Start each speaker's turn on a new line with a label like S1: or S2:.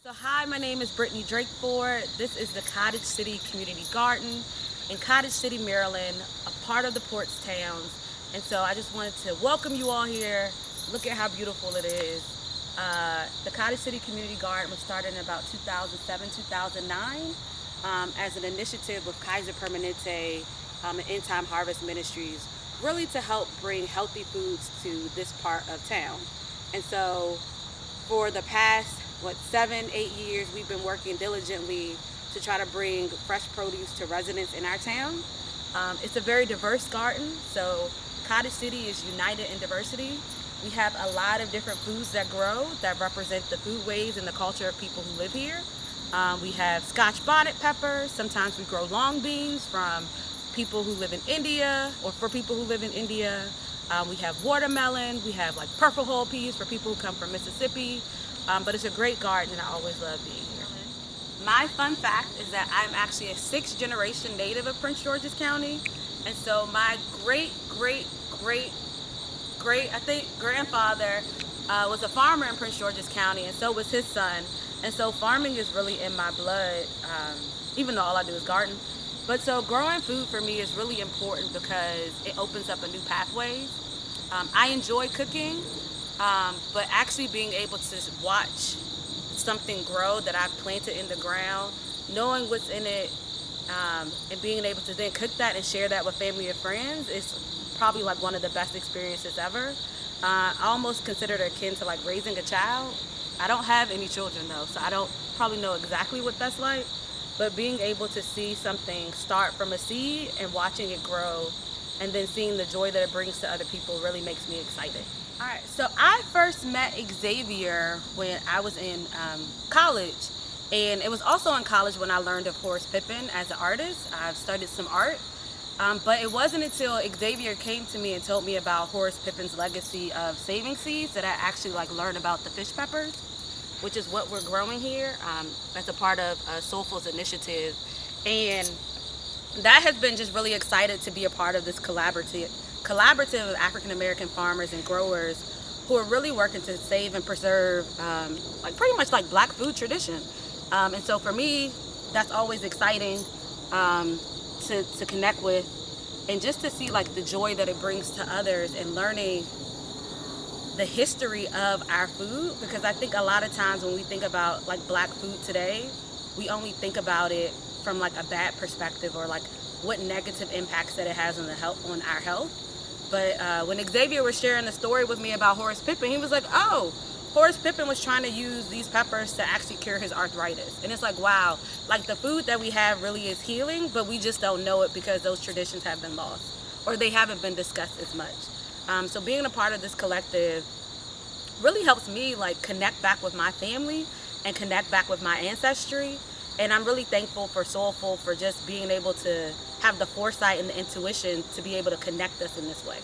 S1: So hi, my name is Brittney Drakefdord. This is the Cottage City Community Garden in Cottage City, Maryland, a part of the Ports Towns. And so I just wanted to welcome you all here. Look at how beautiful it is. The Cottage City Community Garden was started in about 2007, 2009 as an initiative with Kaiser Permanente and End Time Harvest Ministries, really to help bring healthy foods to this part of town. And so for the past 7-8 years we've been working diligently to try to bring fresh produce to residents in our town. It's a very diverse garden, so Cottage City is united in diversity. We have a lot of different foods that grow that represent the foodways and the culture of people who live here. We have Scotch bonnet peppers. Sometimes we grow long beans from people who live in India, or for people who live in India. We have watermelon. We have like purple whole peas for people who come from Mississippi. But it's a great garden and I always love being here. My fun fact is that I'm actually a 6th generation native of Prince George's County. And so my great grandfather was a farmer in Prince George's County, and so was his son. And so farming is really in my blood, even though all I do is garden. But so growing food for me is really important because it opens up a new pathways. I enjoy cooking. But actually being able to watch something grow that I've planted in the ground, knowing what's in it, and being able to then cook that and share that with family and friends is probably like one of the best experiences ever. I almost consider it akin to like raising a child. I don't have any children though, so I don't probably know exactly what that's like, but being able to see something start from a seed and watching it grow and then seeing the joy that it brings to other people really makes me excited. All right, so I first met Xavier when I was in college, and it was also in college when I learned of Horace Pippin as an artist. I've studied some art, but it wasn't until Xavier came to me and told me about Horace Pippin's legacy of saving seeds that I actually learned about the fish peppers, which is what we're growing here as a part of Soilful's initiative. And that has been just really excited to be a part of this collaborative of African American farmers and growers who are really working to save and preserve pretty much Black food tradition. And so for me, that's always exciting to connect with, and just to see the joy that it brings to others and learning the history of our food, because I think a lot of times when we think about Black food today, we only think about it from a bad perspective, or what negative impacts that it has on on our health. But when Xavier was sharing the story with me about Horace Pippin, he was like, oh, Horace Pippin was trying to use these peppers to actually cure his arthritis. And it's wow, the food that we have really is healing, but we just don't know it because those traditions have been lost, or they haven't been discussed as much. So being a part of this collective really helps me connect back with my family and connect back with my ancestry. And I'm really thankful for Soilful for just being able to have the foresight and the intuition to be able to connect us in this way.